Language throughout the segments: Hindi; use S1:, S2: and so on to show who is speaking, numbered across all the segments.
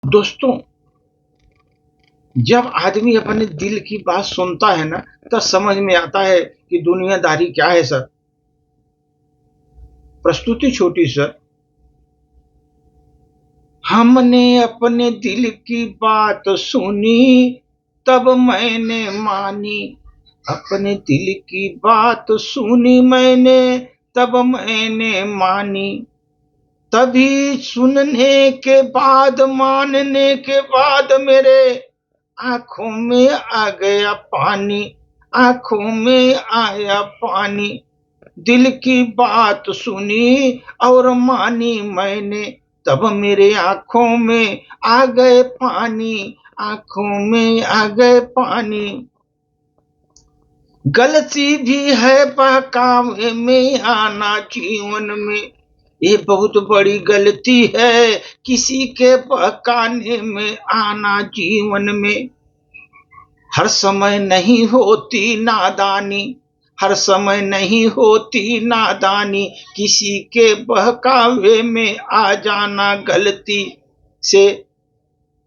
S1: दोस्तों, जब आदमी अपने दिल की बात सुनता है ना, तो समझ में आता है कि दुनियादारी क्या है सर। प्रस्तुति छोटी सर। हमने अपने दिल की बात सुनी, तब मैंने मानी। अपने दिल की बात सुनी मैंने, तब मैंने मानी। तभी सुनने के बाद, मानने के बाद मेरे आंखों में आ गया पानी। आंखों में आया पानी। दिल की बात सुनी और मानी मैंने, तब मेरे आंखों में आ गए पानी। आंखों में आ गए पानी। गलती भी है बहकावे में आना जीवन में। ये बहुत बड़ी गलती है, किसी के बहकाने में आना जीवन में। हर समय नहीं होती नादानी। हर समय नहीं होती नादानी। किसी के बहकावे में आ जाना गलती से।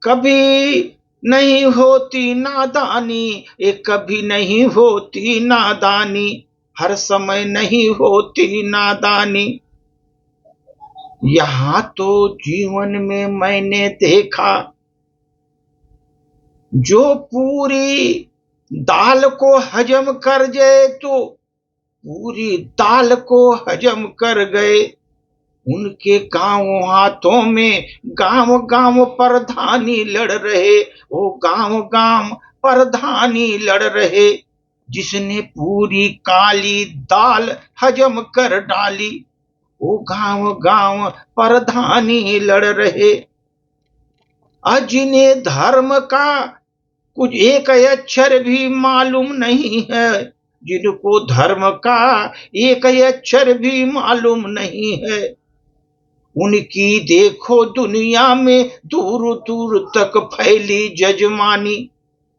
S1: कभी नहीं होती नादानी। ये कभी नहीं होती नादानी। हर समय नहीं होती नादानी। यहाँ तो जीवन में मैंने देखा, जो पूरी दाल को हजम कर जाए तो पूरी दाल को हजम कर गए। उनके गांव हाथों में गांव गांव प्रधानी लड़ रहे। वो गांव गांव प्रधानी लड़ रहे। जिसने पूरी काली दाल हजम कर डाली, वो गांव गांव प्रधानी लड़ रहे। जिन्हें धर्म का कुछ एक अक्षर भी मालूम नहीं है, जिनको धर्म का एक अक्षर भी मालूम नहीं है, उनकी देखो दुनिया में दूर दूर तक फैली जजमानी।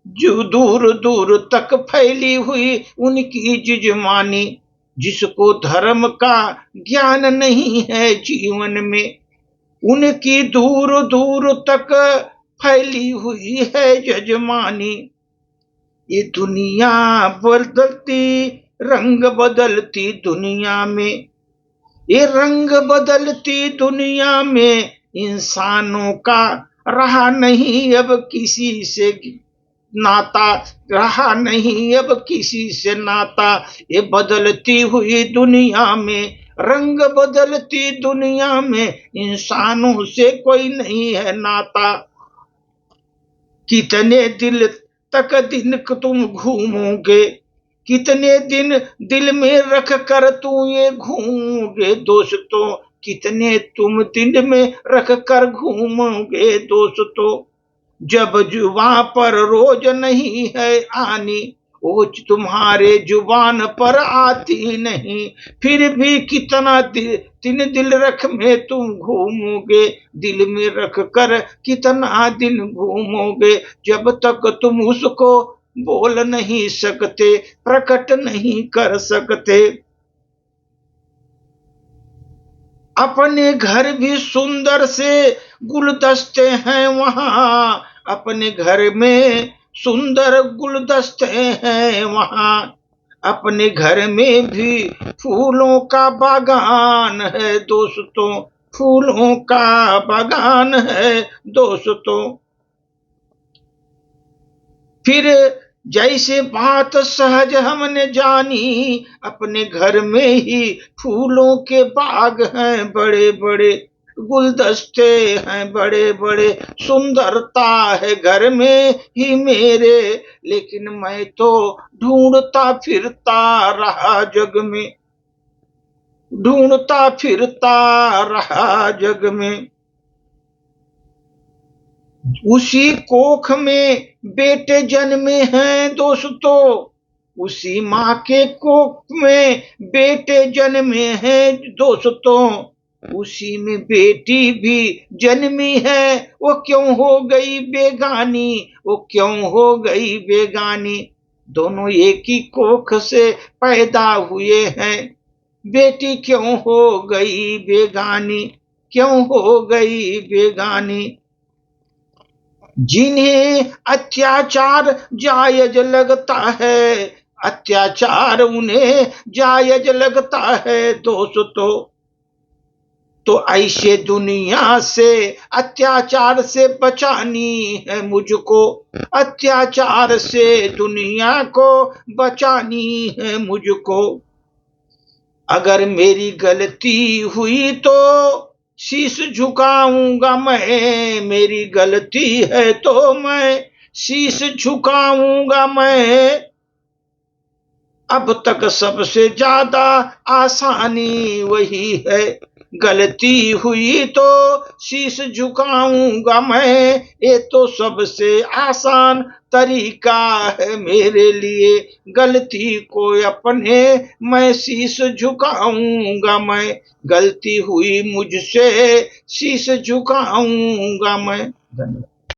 S1: जो दूर दूर तक फैली हुई उनकी जजमानी। जिसको धर्म का ज्ञान नहीं है जीवन में, उनकी दूर दूर तक फैली हुई है जजमानी। ये दुनिया बदलती, रंग बदलती दुनिया में। ये रंग बदलती दुनिया में इंसानों का रहा नहीं अब किसी से नाता। रहा नहीं अब किसी से नाता। ये बदलती हुई दुनिया में, रंग बदलती दुनिया में इंसानों से कोई नहीं है नाता। कितने दिल तक दिन तुम घूमोगे, कितने दिन दिल में रख कर तू ये घूमोगे दोस्तों। कितने तुम दिल में रख कर घूमोगे दोस्तों। जब जुबान पर रोज नहीं है आनी, वो तुम्हारे जुबान पर आती नहीं। फिर भी कितना दिन दिल रख में तुम घूमोगे। दिल में रख कर कितना दिन घूमोगे, जब तक तुम उसको बोल नहीं सकते, प्रकट नहीं कर सकते। अपने घर भी सुंदर से गुलदस्ते हैं वहां। अपने घर में सुंदर गुलदस्ते हैं वहां। अपने घर में भी फूलों का बागान है दोस्तों। फूलों का बागान है दोस्तों। फिर जैसे बात सहज हमने जानी, अपने घर में ही फूलों के बाग हैं बड़े बड़े, गुलदस्ते हैं बड़े बड़े, सुंदरता है घर में ही मेरे। लेकिन मैं तो ढूंढता फिरता रहा जग में। ढूंढता फिरता रहा जग में। उसी कोख में बेटे जन्मे हैं दोस्तों। उसी माँ के कोख में बेटे जन्मे हैं दोस्तों। उसी में बेटी भी जन्मी है, वो क्यों हो गई बेगानी। वो क्यों हो गई बेगानी। दोनों एक ही कोख से पैदा हुए हैं। बेटी क्यों हो गई बेगानी। क्यों हो गई बेगानी। जिन्हें अत्याचार जायज लगता है, अत्याचार उन्हें जायज लगता है दोस्तों। तो ऐसे दुनिया से अत्याचार से बचानी है मुझको, अत्याचार से दुनिया को बचानी है मुझको। अगर मेरी गलती हुई तो शीश झुकाऊंगा मैं, मेरी गलती है तो मैं शीश झुकाऊंगा मैं। अब तक सबसे ज्यादा आसानी वही है, गलती हुई तो शीश झुकाऊंगा मैं, ये तो सबसे आसान तरीका है मेरे लिए। गलती को अपने मैं शीश झुकाऊंगा मैं, गलती हुई मुझसे शीश झुकाऊंगा मैं। धन्यवाद।